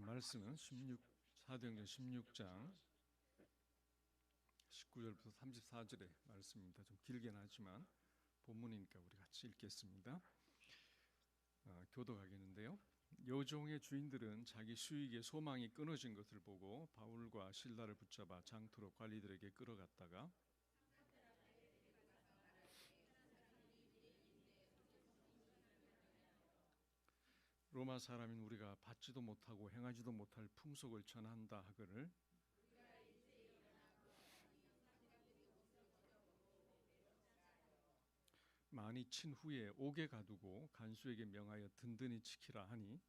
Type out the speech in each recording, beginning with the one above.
말씀은 사도행전 16장 19절부터 34절의 말씀입니다. 좀 길긴 하지만 본문이니까 우리 같이 읽겠습니다. 교독하겠는데요. 여종의 주인들은 자기 수익의 소망이 끊어진 것을 보고 바울과 실라를 붙잡아 장투로 관리들에게 끌어갔다가 로마 사람인 우리가 받지도 못하고 행하지도 못할 풍속을 전한다 하거늘 많이 친 후에 옥에 가두고 간수에게 명하여 든든히 지키라 하니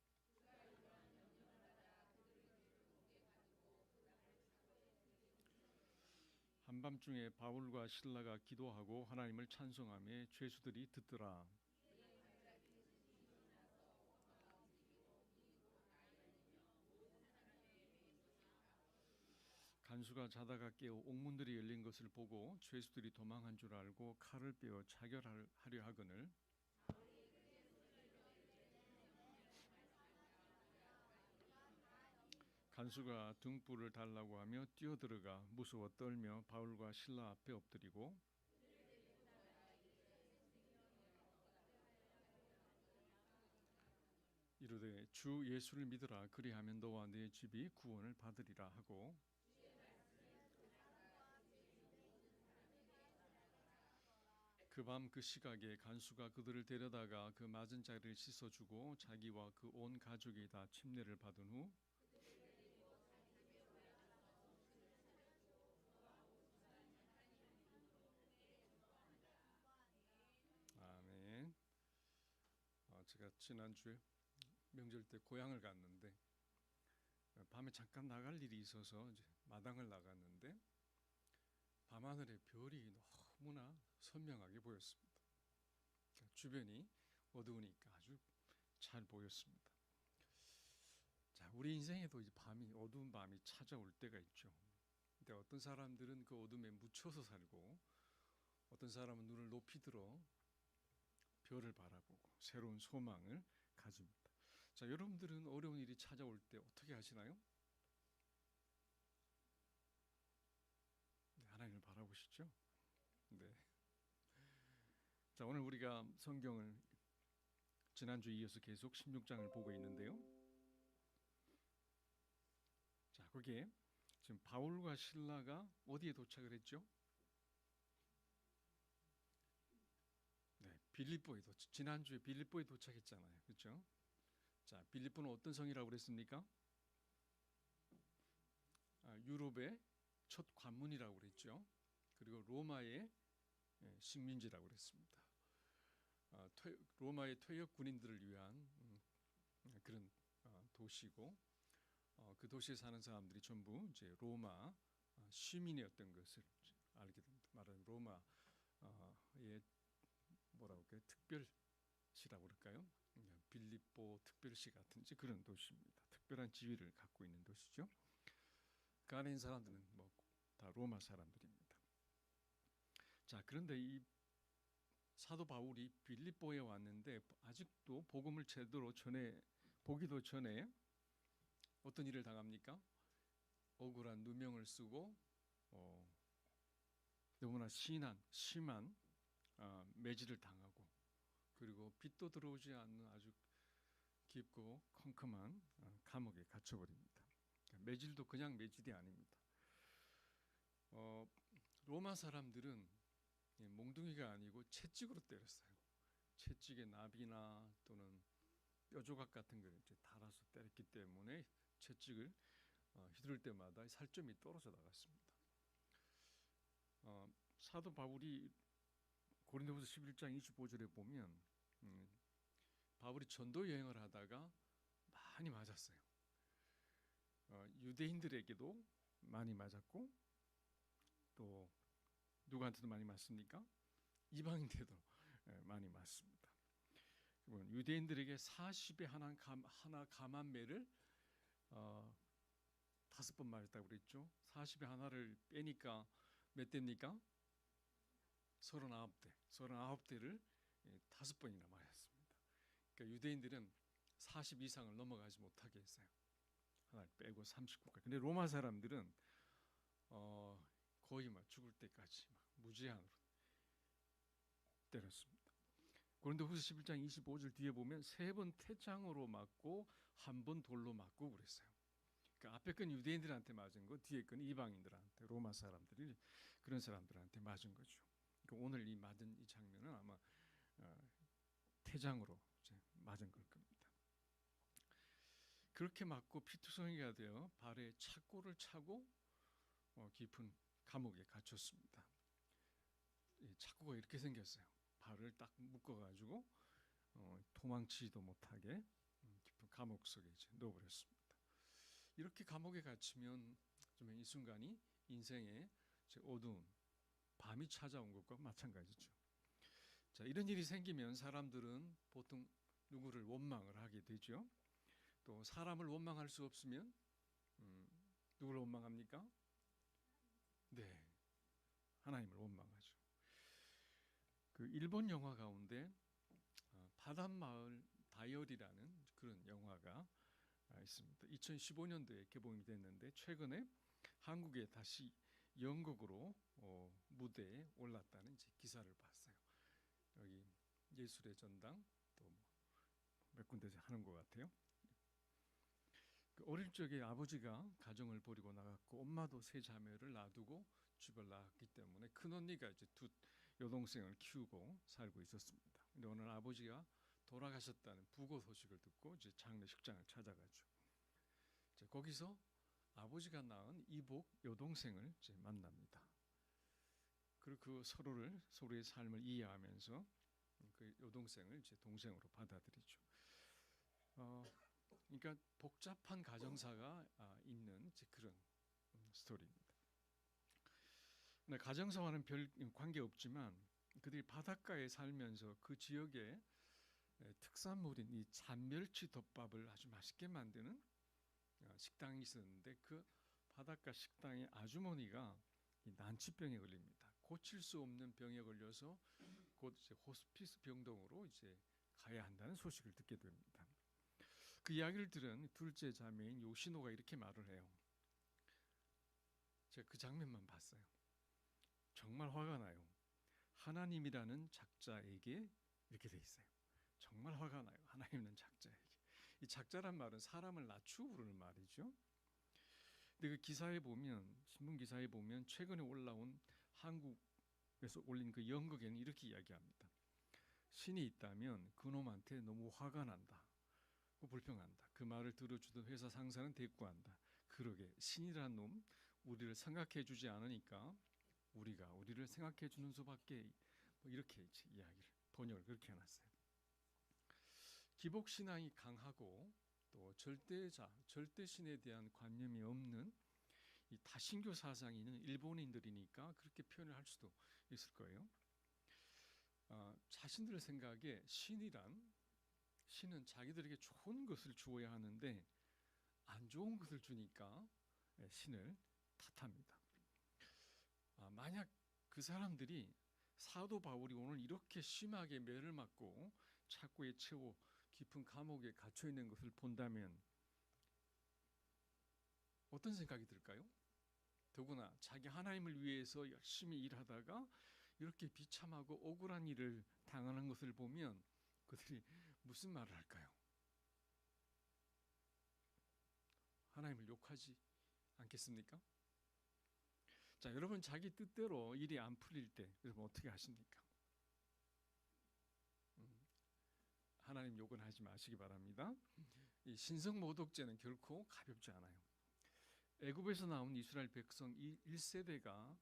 한밤중에 바울과 실라가 기도하고 하나님을 찬송하며 죄수들이 듣더라. 간수가 자다가 깨어 옥문들이 열린 것을 보고 죄수들이 도망한 줄 알고 칼을 빼어 자결하려 하거늘 간수가 등불을 달라고 하며 뛰어들어가 무서워 떨며 바울과 실라 앞에 엎드리고 이르되 주 예수를 믿으라 그리하면 너와 네 집이 구원을 받으리라 하고 그 밤 그 시각에 간수가 그들을 데려다가 그 맞은 자리를 씻어주고 자기와 그 온 가족이 다 침례를 받은 후 아멘. 제가 지난주에 명절 때 고향을 갔는데 밤에 잠깐 나갈 일이 있어서 이제 마당을 나갔는데 밤하늘에 별이 너무나 선명하게 보였습니다. 주변이 어두우니까 아주 잘 보였습니다. 자, 우리 인생에도 이제 어두운 밤이 찾아올 때가 있죠. 근데 어떤 사람들은 그 어둠에 묻혀서 살고 어떤 사람은 눈을 높이 들어 별을 바라보고 새로운 소망을 가집니다. 자, 여러분들은 어려운 일이 찾아올 때 어떻게 하시나요? 네, 하나님을 바라보시죠. 네. 자, 오늘 우리가 성경을 지난주에 이어서 계속 16장을 보고 있는데요. 자, 거기에 지금 바울과 실라가 어디에 도착을 했죠? 네, 빌립보에 지난주에 빌립보에 도착했잖아요. 그렇죠? 자, 빌립보는 어떤 성이라고 그랬습니까? 유럽의 첫 관문이라고 그랬죠. 그리고 로마의 식민지라고 그랬습니다. 로마의 퇴역 군인들을 위한 그런 도시고 그 도시에 사는 사람들이 전부 이제 로마 시민이었던 것을 알게 됩니다. 말하자면 로마의 뭐라고 할까요? 특별시라고 그럴까요? 빌립보 특별시 같은 그런 도시입니다. 특별한 지위를 갖고 있는 도시죠. 그 안에 있는 사람들은 다 로마 사람들입니다. 자, 그런데 이 사도 바울이 빌립보에 왔는데 아직도 복음을 제대로 보기도 전에 어떤 일을 당합니까? 억울한 누명을 쓰고 너무나 심한 매질을 당하고 그리고 빛도 들어오지 않는 아주 깊고 컴컴한 감옥에 갇혀버립니다. 매질도 그냥 매질이 아닙니다. 로마 사람들은 몽둥이가 아니고 채찍으로 때렸어요. 채찍에 나비나 또는 뼈조각 같은 걸 이제 달아서 때렸기 때문에 채찍을 휘두를 때마다 살점이 떨어져 나갔습니다. 사도 바울이 고린도후서 11장 25절에 보면 바울이 전도 여행을 하다가 많이 맞았어요. 유대인들에게도 많이 맞았고 또 누구한테도 많이 맞습니까? 이방인들도 많이 맞습니다. 유대인들에게 40에 하나 감한 매를 5번 맞았다고 그랬죠. 40에 하나를 빼니까 몇 대입니까? 39대. 39대를 5번이나 맞았습니다. 그러니까 유대인들은 40 이상을 넘어가지 못하게 했어요. 하나를 빼고 39까지. 근데 로마 사람들은 거의 막 죽을 때까지 막 무제한으로 때렸습니다. 고린도후서 11장 25절 뒤에 보면 3번 태장으로 맞고 1번 돌로 맞고 그랬어요. 그러니까 앞에 건 유대인들한테 맞은 거, 뒤에 건 이방인들한테, 로마 사람들이 그런 사람들한테 맞은 거죠. 그러니까 오늘 이 맞은 이 장면은 아마 태장으로 이제 맞은 걸 겁니다. 그렇게 맞고 피투성이가 되어 발에 착고를 차고 깊은 감옥에 갇혔습니다. 착고가 이렇게 생겼어요. 발을 딱 묶어가지고 도망치지도 못하게 깊은 감옥 속에 이제 넣어버렸습니다. 이렇게 감옥에 갇히면 좀 이 순간이 인생의 어두운 밤이 찾아온 것과 마찬가지죠. 자, 이런 일이 생기면 사람들은 보통 누구를 원망을 하게 되죠. 또 사람을 원망할 수 없으면 누구를 원망합니까? 네, 하나님을 원망하죠. 그 일본 영화 가운데 바닷마을 다이어리라는 그런 영화가 있습니다. 2015년도에 개봉이 됐는데 최근에 한국에 다시 연극으로 무대에 올랐다는 기사를 봤어요. 여기 예술의 전당 또 몇 군데서 하는 것 같아요. 어릴 적에 아버지가 가정을 버리고 나갔고 엄마도 세 자매를 놔두고 집을 나갔기 때문에 큰 언니가 이제 두 여동생을 키우고 살고 있었습니다. 근데 오늘 아버지가 돌아가셨다는 부고 소식을 듣고 이제 장례식장을 찾아가죠. 이제 거기서 아버지가 낳은 이복 여동생을 이제 만납니다. 그리고 그 서로의 삶을 이해하면서 그 여동생을 이제 동생으로 받아들이죠. 그러니까 복잡한 가정사가 있는 그런 스토리입니다. 가정사와는 별 관계 없지만 그들이 바닷가에 살면서 그 지역에 특산물인 이 잔멸치 덮밥을 아주 맛있게 만드는 식당이 있었는데 그 바닷가 식당의 아주머니가 이 난치병에 걸립니다. 고칠 수 없는 병에 걸려서 곧 이제 호스피스 병동으로 이제 가야 한다는 소식을 듣게 됩니다. 그 이야기를 들은 둘째 자매인 요시노가 이렇게 말을 해요. 제가 그 장면만 봤어요. 정말 화가 나요. 하나님이라는 작자에게 이렇게 돼 있어요. 정말 화가 나요. 하나님은 작자에게. 이 작자란 말은 사람을 낮추고 부르는 말이죠. 근데 그 기사에 보면 신문 기사에 보면 최근에 올라온 한국에서 올린 그 연극에는 이렇게 이야기합니다. 신이 있다면 그놈한테 너무 화가 난다. 불평한다. 그 말을 들어주던 회사 상사는 대꾸한다. 그러게 신이란 놈 우리를 생각해 주지 않으니까 우리가 우리를 생각해 주는 수밖에 이렇게 이야기를 번역을 그렇게 해놨어요. 기복신앙이 강하고 또 절대신에 대한 관념이 없는 이 다신교 사상이 있는 일본인들이니까 그렇게 표현을 할 수도 있을 거예요. 자신들 생각에 신은 자기들에게 좋은 것을 주어야 하는데 안 좋은 것을 주니까 신을 탓합니다. 만약 그 사람들이 사도 바울이 오늘 이렇게 심하게 매를 맞고 착고에 채워 깊은 감옥에 갇혀 있는 것을 본다면 어떤 생각이 들까요? 더구나 자기 하나님을 위해서 열심히 일하다가 이렇게 비참하고 억울한 일을 당하는 것을 보면 그들이 무슨 말을 할까요? 하나님을 욕하지 않겠습니까? 자, 여러분 자기 뜻대로 일이 안 풀릴 때 여러분 어떻게 하십니까? 하나님 욕은 하지 마시기 바랍니다. 이 신성모독죄는 결코 가볍지 않아요. 애굽에서 나온 이스라엘 백성 1세대가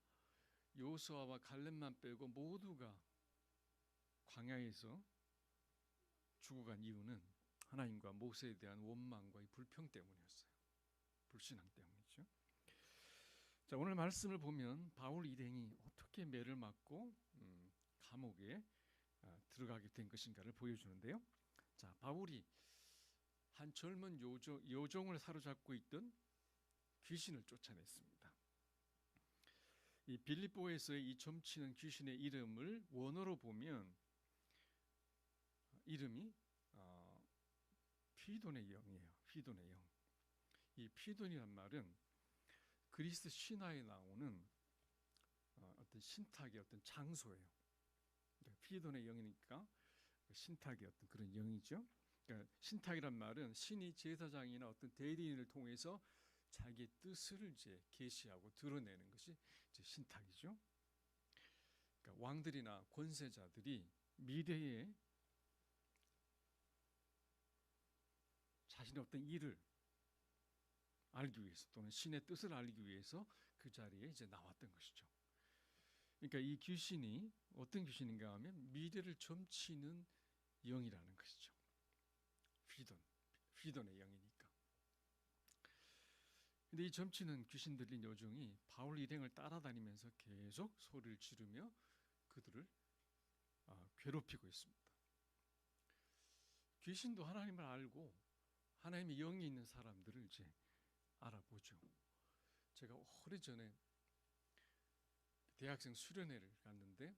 여호수아와 갈렙만 빼고 모두가 광야에서 죽어간 이유는 하나님과 모세에 대한 원망과 불평 때문이었어요. 불신앙 때문이죠. 자, 오늘 말씀을 보면 바울 일행이 어떻게 매를 맞고 감옥에 들어가게 된 것인가를 보여주는데요. 자, 바울이 한 젊은 여종을 사로잡고 있던 귀신을 쫓아냈습니다. 이 빌립보에서의 이 점치는 귀신의 이름을 원어로 보면 이름이 휘돈의 영이에요. 휘돈의 영. 이 피돈이란 말은 그리스 신화에 나오는 어떤 신탁의 어떤 장소예요. 피돈의 영이니까 신탁의 어떤 그런 영이죠. 그러니까 신탁이란 말은 신이 제사장이나 어떤 대리인을 통해서 자기의 뜻을 이제 계시하고 드러내는 것이 이제 신탁이죠. 그러니까 왕들이나 권세자들이 미래에 자신의 어떤 일을 알기 위해서 또는 신의 뜻을 알기 위해서 그 자리에 이제 나왔던 것이죠. 그러니까 이 귀신이 어떤 귀신인가 하면 미래를 점치는 영이라는 것이죠. 휘돈의 영이니까. 근데 이 점치는 귀신들인 여종이 바울 일행을 따라다니면서 계속 소리를 지르며 그들을 괴롭히고 있습니다. 귀신도 하나님을 알고 하나님의 영이 있는 사람들을 이제 알아보죠. 제가 오래전에 대학생 수련회를 갔는데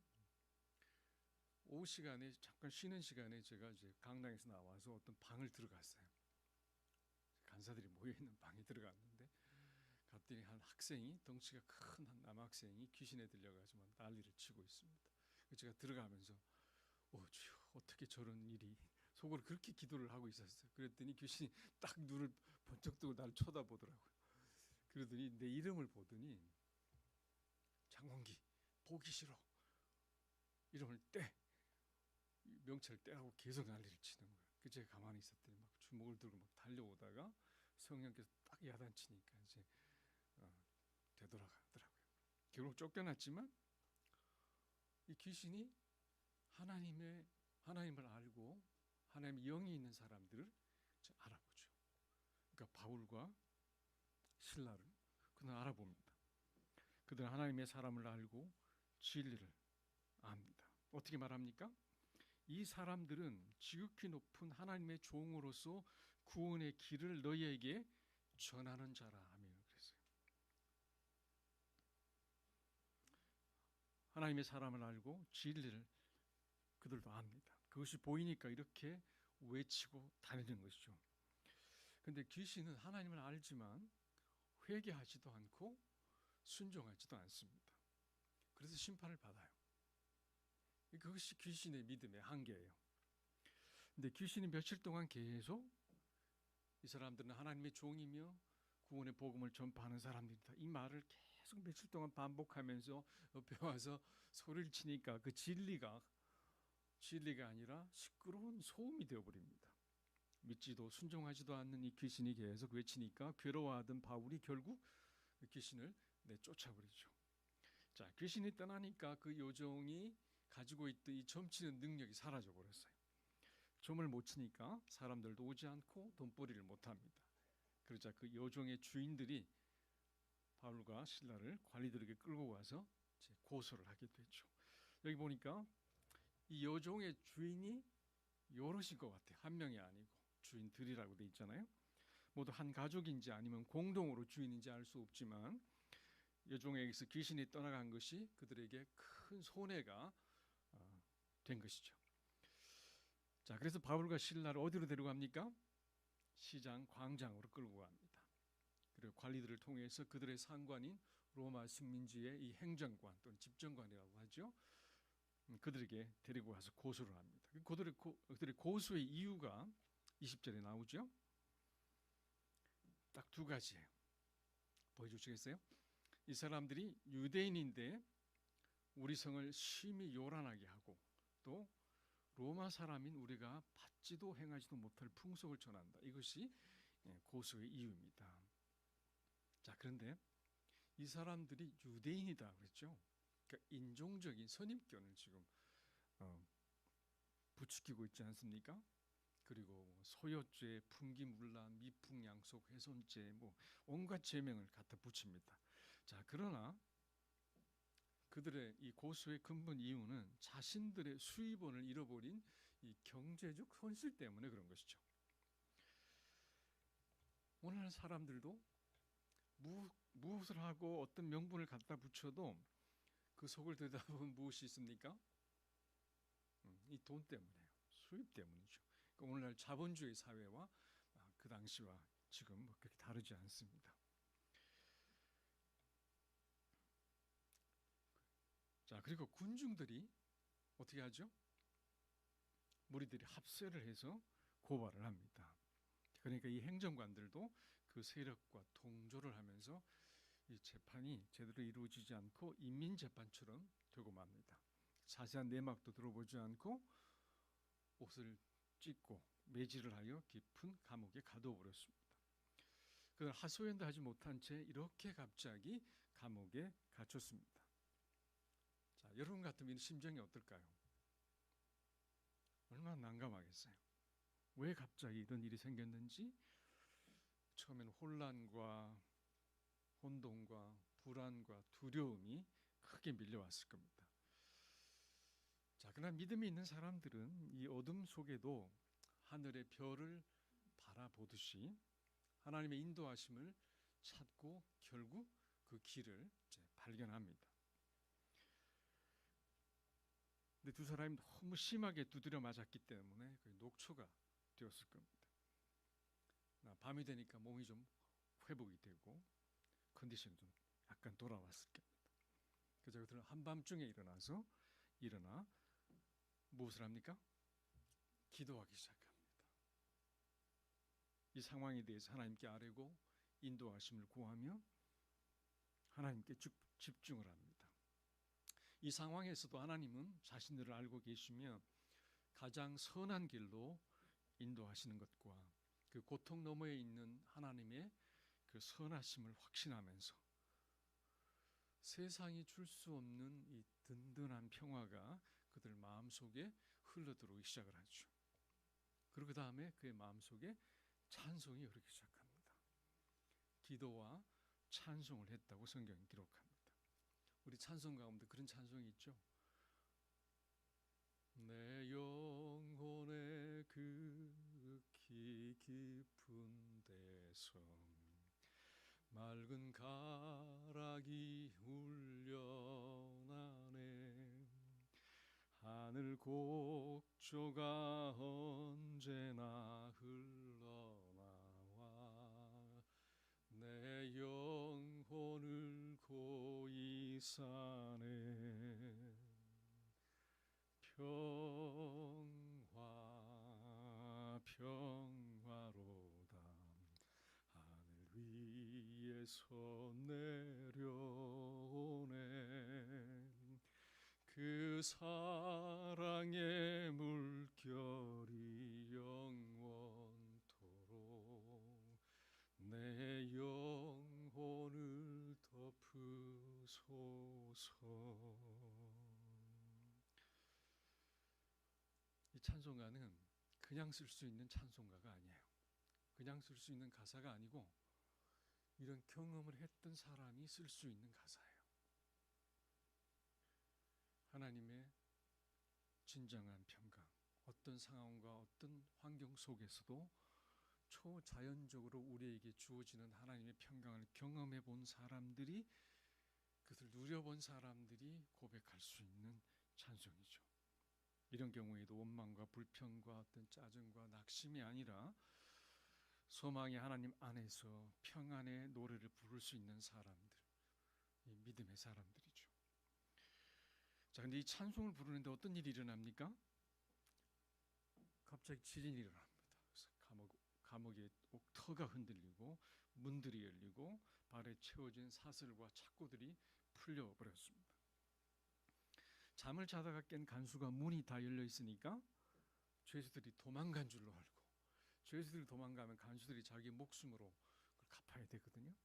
오후 시간에 잠깐 쉬는 시간에 제가 이제 강당에서 나와서 어떤 방을 들어갔어요. 간사들이 모여 있는 방에 들어갔는데 갔더니 한 학생이 덩치가 큰 한 남학생이 귀신에 들려가지고 난리를 치고 있습니다. 제가 들어가면서 주여 어떻게 저런 일이 속으로 그렇게 기도를 하고 있었어요. 그랬더니 귀신이 딱 눈을 번쩍 뜨고 나를 쳐다보더라고요. 그러더니 내 이름을 보더니 장원기 보기 싫어 이름을 떼 명찰을 떼라고 계속 난리를 치는 거예요. 그 제가 가만히 있었더니 막 주먹을 들고 막 달려오다가 성령께서 딱 야단치니까 이제 되돌아가더라고요. 결국 쫓겨났지만 이 귀신이 하나님을 알고 하나님의 영이 있는 사람들을 알아보죠. 그러니까 바울과 실라를 그들은 알아봅니다. 그들은 하나님의 사람을 알고 진리를 압니다. 어떻게 말합니까? 이 사람들은 지극히 높은 하나님의 종으로서 구원의 길을 너희에게 전하는 자라 하며 그랬어요. 하나님의 사람을 알고 진리를 그들도 압니다. 그것이 보이니까 이렇게 외치고 다니는 것이죠. 그런데 귀신은 하나님을 알지만 회개하지도 않고 순종하지도 않습니다. 그래서 심판을 받아요. 그것이 귀신의 믿음의 한계예요. 근데 귀신이 며칠 동안 계속 이 사람들은 하나님의 종이며 구원의 복음을 전파하는 사람들이다. 이 말을 계속 며칠 동안 반복하면서 옆에 와서 소리를 치니까 그 진리가 아니라 시끄러운 소음이 되어버립니다. 믿지도 순종하지도 않는 이 귀신이 계속 외치니까 괴로워하던 바울이 결국 그 귀신을 쫓아버리죠. 자, 귀신이 떠나니까 그 요종이 가지고 있던 이 점치는 능력이 사라져 버렸어요. 점을 못 치니까 사람들도 오지 않고 돈벌이를 못 합니다. 그러자 그 요종의 주인들이 바울과 실라를 관리들에게 끌고 가서 고소를 하게 되죠. 여기 보니까 이 요종의 주인이 여럿인 것 같아요. 한 명이 아니고 주인들이라고 돼 있잖아요. 모두 한 가족인지 아니면 공동으로 주인인지 알 수 없지만 요종에게서 귀신이 떠나간 것이 그들에게 큰 손해가 된 것이죠. 자, 그래서 바울과 실라를 어디로 데려갑니까? 시장 광장으로 끌고 갑니다. 그리고 관리들을 통해서 그들의 상관인 로마 식민지의 이 행정관 또는 집정관이라고 하죠. 그들에게 데리고 가서 고소를 합니다. 그들의 고소의 이유가 20절에 나오죠. 딱 두 가지예요. 보여주시겠어요? 이 사람들이 유대인인데 우리 성을 심히 요란하게 하고 또 로마 사람인 우리가 받지도 행하지도 못할 풍속을 전한다. 이것이 고소의 이유입니다. 자, 그런데 이 사람들이 유대인이다 그랬죠. 그러니까 인종적인 선입견을 지금 부추기고 있지 않습니까? 그리고 소요죄, 풍기문란, 미풍양속, 훼손죄, 온갖 죄명을 갖다 붙입니다. 자, 그러나 그들의 이 고소의 근본 이유는 자신들의 수입원을 잃어버린 이 경제적 손실 때문에 그런 것이죠. 오늘 사람들도 무엇을 하고 어떤 명분을 갖다 붙여도 그 속을 들여다보면 무엇이 있습니까? 이 돈 때문에요. 수입 때문이죠. 그러니까 오늘날 자본주의 사회와 그 당시와 지금 뭐 그렇게 다르지 않습니다. 자, 그리고 군중들이 어떻게 하죠? 무리들이 합세를 해서 고발을 합니다. 그러니까 이 행정관들도 그 세력과 동조를 하면서 이 재판이 제대로 이루어지지 않고 인민재판처럼 되고 맙니다. 자세한 내막도 들어보지 않고 옷을 찢고 매질을 하여 깊은 감옥에 가둬버렸습니다. 그걸 하소연도 하지 못한 채 이렇게 갑자기 감옥에 갇혔습니다. 자, 여러분 같으면 심정이 어떨까요? 얼마나 난감하겠어요. 왜 갑자기 이런 일이 생겼는지 처음에는 혼란과 혼돈과 불안과 두려움이 크게 밀려왔을 겁니다. 자, 그러나 믿음이 있는 사람들은 이 어둠 속에도 하늘의 별을 바라보듯이 하나님의 인도하심을 찾고 결국 그 길을 발견합니다. 근데 두 사람이 너무 심하게 두드려 맞았기 때문에 거의 녹초가 되었을 겁니다. 밤이 되니까 몸이 좀 회복이 되고 컨디션이 좀 약간 돌아왔을 겁니다. 그래서 그들은 한밤중에 일어나 무엇을 합니까? 기도하기 시작합니다. 이 상황에 대해서 하나님께 아뢰고 인도하심을 구하며 하나님께 집중을 합니다. 이 상황에서도 하나님은 자신들을 알고 계시며 가장 선한 길로 인도하시는 것과 그 고통 너머에 있는 하나님의 그 선하심을 확신하면서 세상이 줄 수 없는 이 든든한 평화가 그들 마음속에 흘러들어오기 시작을 하죠. 그리고 그 다음에 그의 마음속에 찬송이 흐르기 시작합니다. 기도와 찬송을 했다고 성경이 기록합니다. 우리 찬송 가운데 그런 찬송이 있죠. 내 영혼의 극히 깊은 데서 맑은 가락이 울려나네. 하늘 곡조가 언제나 흘러나와 내 영혼을 고이 사네. 평화로다 하늘 위에서 내려오네. 그 사랑의 물결이 영원토록 내 영혼을 덮으소서. 이 찬송가는 그냥 쓸 수 있는 찬송가가 아니에요. 그냥 쓸 수 있는 가사가 아니고 이런 경험을 했던 사람이 쓸 수 있는 가사예요. 하나님의 진정한 평강, 어떤 상황과 어떤 환경 속에서도 초자연적으로 우리에게 주어지는 하나님의 평강을 경험해 본 사람들이, 그것을 누려본 사람들이 고백할 수 있는 찬송이죠. 이런 경우에도 원망과 불평과 어떤 짜증과 낙심이 아니라 소망의 하나님 안에서 평안의 노래를 부를 수 있는 사람들, 이 믿음의 사람들이죠. 자, 근데 이 찬송을 부르는데 어떤 일이 일어납니까? 갑자기 지진이 일어납니다. 그래서 감옥의 옥터가 흔들리고 문들이 열리고 발에 채워진 사슬과 착고들이 풀려버렸습니다. 잠을 자다가 깬 간수가 문이 다 열려 있으니까 죄수들이 도망간 줄로 알고, 죄수들이 도망가면 간수들이 자기 목숨으로 그걸 갚아야 되거든요.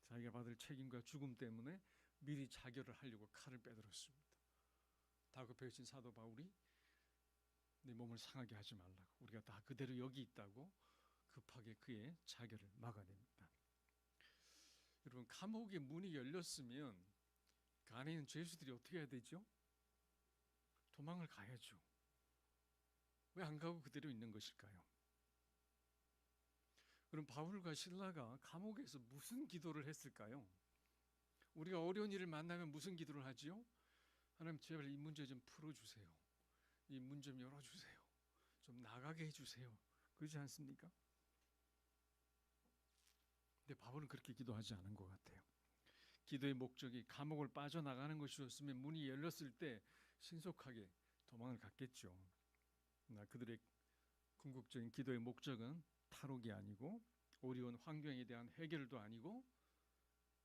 자기가 받을 책임과 죽음 때문에 미리 자결을 하려고 칼을 빼들었습니다. 다급해진 사도 바울이 네 몸을 상하게 하지 말라고, 우리가 다 그대로 여기 있다고 급하게 그의 자결을 막아냅니다. 여러분, 감옥의 문이 열렸으면 그 안에 있는 죄수들이 어떻게 해야 되죠? 도망을 가야죠. 왜 안 가고 그대로 있는 것일까요? 그럼 바울과 실라가 감옥에서 무슨 기도를 했을까요? 우리가 어려운 일을 만나면 무슨 기도를 하지요? 하나님, 제발 이 문제 좀 풀어주세요. 이 문 좀 열어주세요. 좀 나가게 해주세요. 그렇지 않습니까? 근데 바울은 그렇게 기도하지 않은 것 같아요. 기도의 목적이 감옥을 빠져나가는 것이었으면 문이 열렸을 때 신속하게 도망을 갔겠죠. 그들의 궁극적인 기도의 목적은 탈옥이 아니고 어려운 환경에 대한 해결도 아니고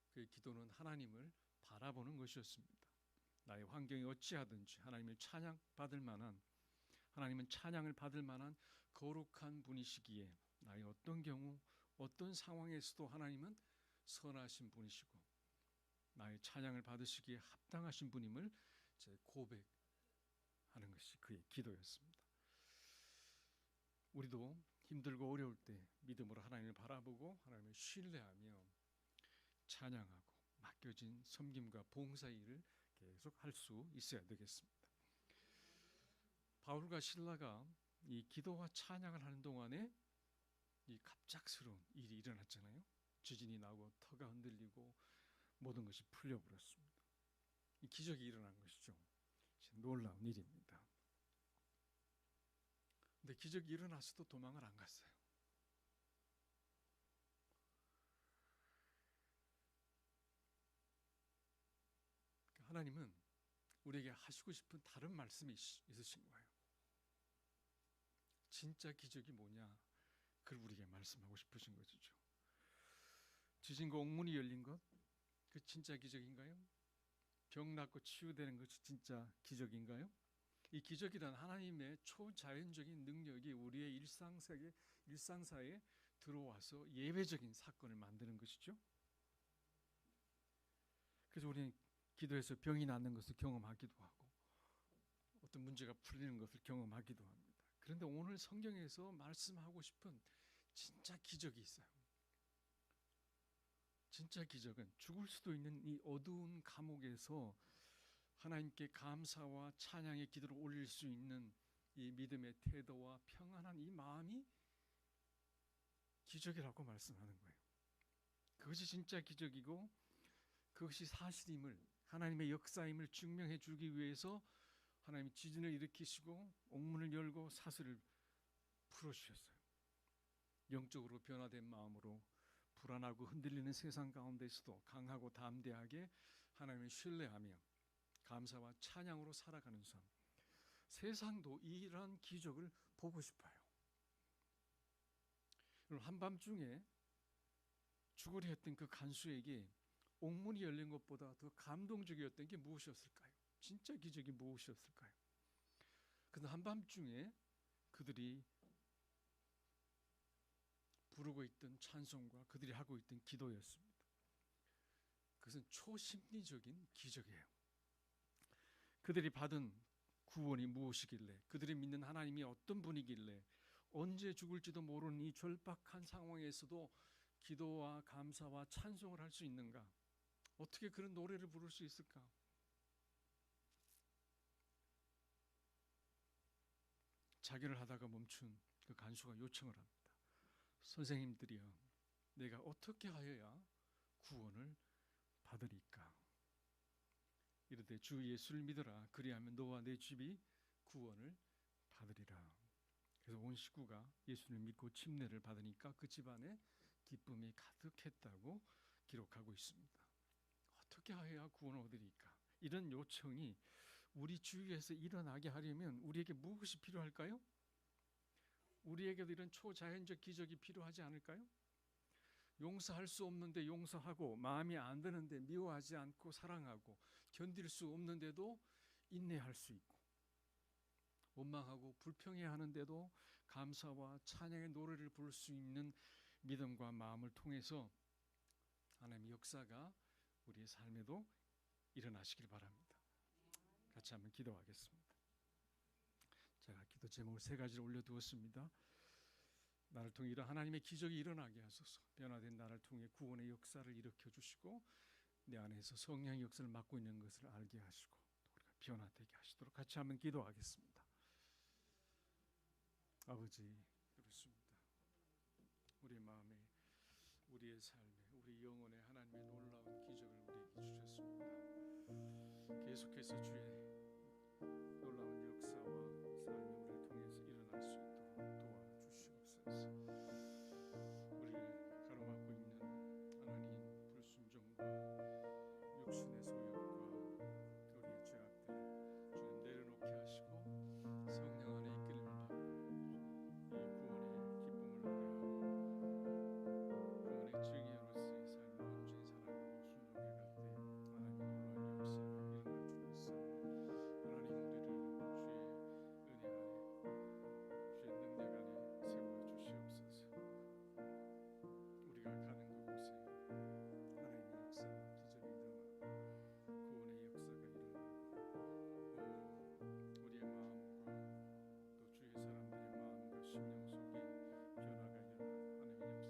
그의 기도는 하나님을 바라보는 것이었습니다. 나의 환경이 어찌하든지 하나님을 찬양받을 만한, 하나님은 찬양을 받을 만한 거룩한 분이시기에 나의 어떤 경우 어떤 상황에서도 하나님은 선하신 분이시고 나의 찬양을 받으시기에 합당하신 분임을 고백하는 것이 그의 기도였습니다. 우리도 힘들고 어려울 때 믿음으로 하나님을 바라보고 하나님을 신뢰하며 찬양하고 맡겨진 섬김과 봉사 일을 계속 할 수 있어야 되겠습니다. 바울과 실라가 이 기도와 찬양을 하는 동안에 이 갑작스러운 일이 일어났잖아요. 지진이 나고 터가 흔들리고 모든 것이 풀려버렸습니다. 이 기적이 일어난 것이죠. 놀라운 일입니다. 근데 기적이 일어났어도 도망을 안 갔어요. 하나님은 우리에게 하시고 싶은 다른 말씀이 있으신 거예요. 진짜 기적이 뭐냐? 그걸 우리에게 말씀하고 싶으신 것이죠. 지진과 옥문이 열린 것, 그 진짜 기적인가요? 병 낫고 치유되는 것이 진짜 기적인가요? 이 기적이란 하나님의 초자연적인 능력이 우리의 일상사에 들어와서 예외적인 사건을 만드는 것이죠. 그래서 우리는 기도해서 병이 낫는 것을 경험하기도 하고 어떤 문제가 풀리는 것을 경험하기도 합니다. 그런데 오늘 성경에서 말씀하고 싶은 진짜 기적이 있어요. 진짜 기적은 죽을 수도 있는 이 어두운 감옥에서 하나님께 감사와 찬양의 기도를 올릴 수 있는 이 믿음의 태도와 평안한 이 마음이 기적이라고 말씀하는 거예요. 그것이 진짜 기적이고 그것이 사실임을, 하나님의 역사임을 증명해 주기 위해서 하나님이 지진을 일으키시고 옥문을 열고 사슬을 풀어주셨어요. 영적으로 변화된 마음으로 불안하고 흔들리는 세상 가운데서도 강하고 담대하게 하나님을 신뢰하며 감사와 찬양으로 살아가는 삶. 세상도 이러한 기적을 보고 싶어요. 한밤중에 죽으려 했던 그 간수에게 옥문이 열린 것보다 더 감동적이었던 게 무엇이었을까요? 진짜 기적이 무엇이었을까요? 그런데 한밤중에 그들이 부르고 있던 찬송과 그들이 하고 있던 기도였습니다. 그것은 초심리적인 기적이에요. 그들이 받은 구원이 무엇이길래, 그들이 믿는 하나님이 어떤 분이길래 언제 죽을지도 모르는 이 절박한 상황에서도 기도와 감사와 찬송을 할 수 있는가? 어떻게 그런 노래를 부를 수 있을까? 자기를 하다가 멈춘 그 간수가 요청을 합니다. 선생님들이여, 내가 어떻게 하여야 구원을 받으리까? 이르되 주 예수를 믿어라. 그리하면 너와 내 집이 구원을 받으리라. 그래서 온 식구가 예수를 믿고 침례를 받으니까 그 집안에 기쁨이 가득했다고 기록하고 있습니다. 어떻게 하여야 구원을 얻으리까? 이런 요청이 우리 주위에서 일어나게 하려면 우리에게 무엇이 필요할까요? 우리에게도 이런 초자연적 기적이 필요하지 않을까요? 용서할 수 없는데 용서하고, 마음이 안 드는데 미워하지 않고 사랑하고, 견딜 수 없는데도 인내할 수 있고, 원망하고 불평해하는데도 감사와 찬양의 노래를 부를 수 있는 믿음과 마음을 통해서 하나님의 역사가 우리의 삶에도 일어나시길 바랍니다. 같이 한번 기도하겠습니다. 제가 기도 제목을 3가지를 올려두었습니다. 나를 통해 이런 하나님의 기적이 일어나게 하소서. 변화된 나를 통해 구원의 역사를 일으켜 주시고 내 안에서 성령의 역사를 맡고 있는 것을 알게 하시고 우리가 변화되게 하시도록 같이 한번 기도하겠습니다. 아버지, 그렇습니다. 우리의 마음에, 우리의 삶에, 우리 영혼에 하나님의 놀라운 기적을 우리에게 주셨습니다. 계속해서 주의 놀라운 역사와 삶이 우리를 통해서 일어날 수 있도록 도와주시옵소서. 우리를 가로막고 있는 육신의 소욕과 우리의 죄악들 주님 내려놓게 하시고 성령 안에 이끌림을 받고 이 구원의 기쁨을 노래하고 구원의 증인으로서의 삶을 온전히 살아가고 순종해 갈 때 하나님의 놀라운 역사가 일어날 줄 믿습니다. 하나님 우리를 주의 은혜 안에 주의 능력 안에 세워 주시옵소서. 우리가 가는 그곳에 하나님의 역사와 기적이 일어나고 구원의 역사가 일어나고 우리의 마음과 또 주의 사람들의 마음과 심령 속에 변화가 일어나고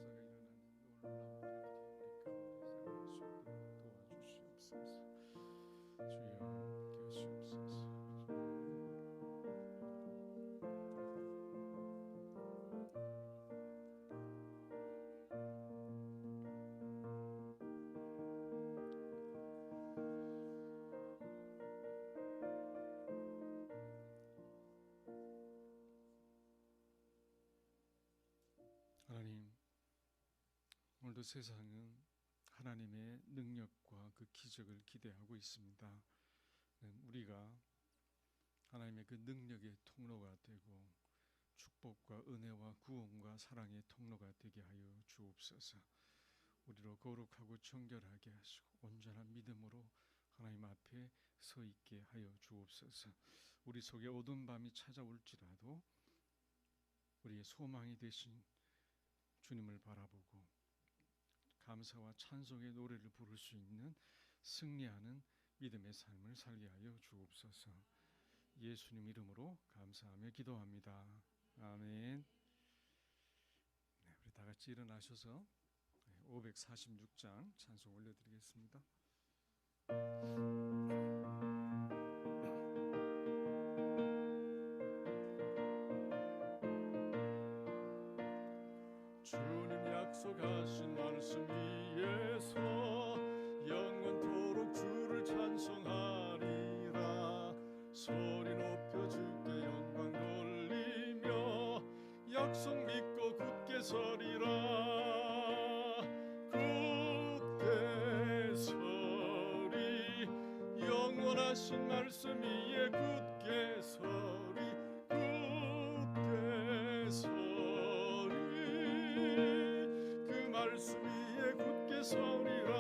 하나님의 역사가 일어나는 놀라운 일들이 우리 가운데 생길 수 있도록 도와주시옵소서. 주여 계시옵소서. 하나님, 오늘도 세상은 하나님의 능력과 그 기적을 기대하고 있습니다. 우리가 하나님의 그 능력의 통로가 되고 축복과 은혜와 구원과 사랑의 통로가 되게 하여 주옵소서. 우리로 거룩하고 정결하게 하시고 온전한 믿음으로 하나님 앞에 서 있게 하여 주옵소서. 우리 속에 어두운 밤이 찾아올지라도 우리의 소망이 되신 주님을 바라보고 감사와 찬송의 노래를 부를 수 있는 승리하는 믿음의 삶을 살게 하여 주옵소서. 예수님 이름으로 감사하며 기도합니다. 아멘. 네, 우리 다 같이 일어나셔서 546장 찬송 올려드리겠습니다. 주님 약속하신 말씀 위에서 영원토록 주를 찬송하리라. 소리 높여 주께 영광 돌리며 약속 믿고 굳게 서리라. 굳게 서리 영원하신 말씀 위에 굳게 서리. 굳게 서리 그 말씀 위에 굳게 서리라.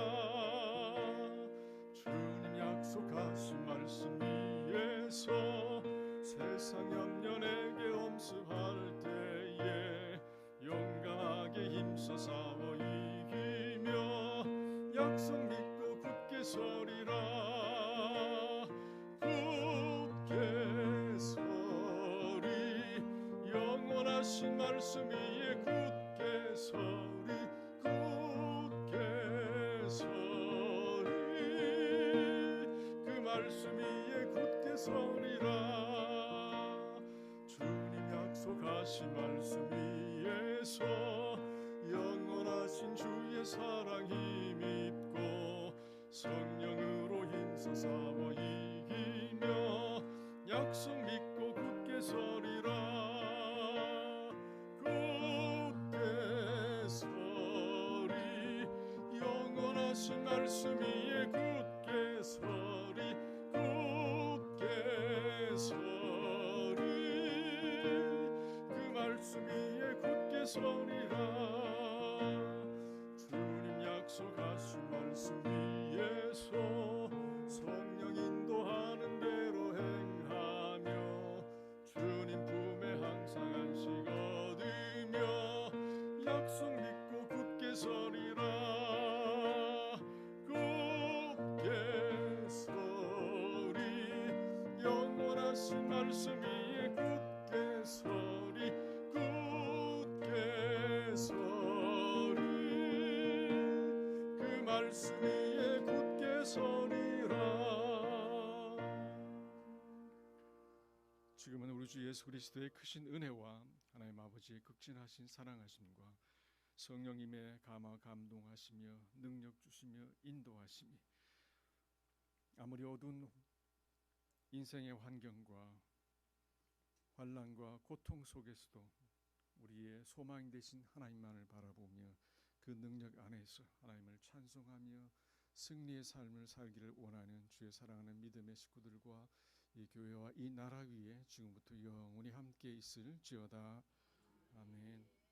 주님 약속하신 말씀 위에서 세상 염려 내게 엄습할 때에 용감하게 힘써 싸워 이기며 약속 믿고 굳게 서리라. 굳게 서리 영원하신 말씀 위에 굳게 서리. 굳게 서리 그 말씀 위에 굳게 서리라. 주님 약속하신 말씀 위에서 영원하신 주의 사랑 힘입고 성령으로 힘써 싸워 이기며 약속 믿고 굳게 서리라. 굳게 서리 영원하신 말씀 위에 굳게 서리. 굳게 서리 그 말씀 위에 굳게 서리라. 주님 약속하신 말씀 위에서 성령 인도하는 대로 행하며 주님 품에 항상 안식 얻으며 약속 믿고 굳게 서리라. 굳게 서리 영원하신 말씀 위에 굳게 서리. 굳게 서리 그 말씀 위에 굳게 서리라. 지금은 우리 주 예수 그리스도의 크신 은혜와 하나님 아버지의 극진하신 사랑하심과 성령님의 감화 감동하시며 능력 주시며 인도하심이 아무리 어두운 인생의 환경과 환난과 고통 속에서도 우리의 소망이 되신 하나님만을 바라보며 그 능력 안에서 하나님을 찬송하며 승리의 삶을 살기를 원하는 주의 사랑하는 믿음의 식구들과 이 교회와 이 나라 위에 지금부터 영원히 함께 있을지어다. 아멘.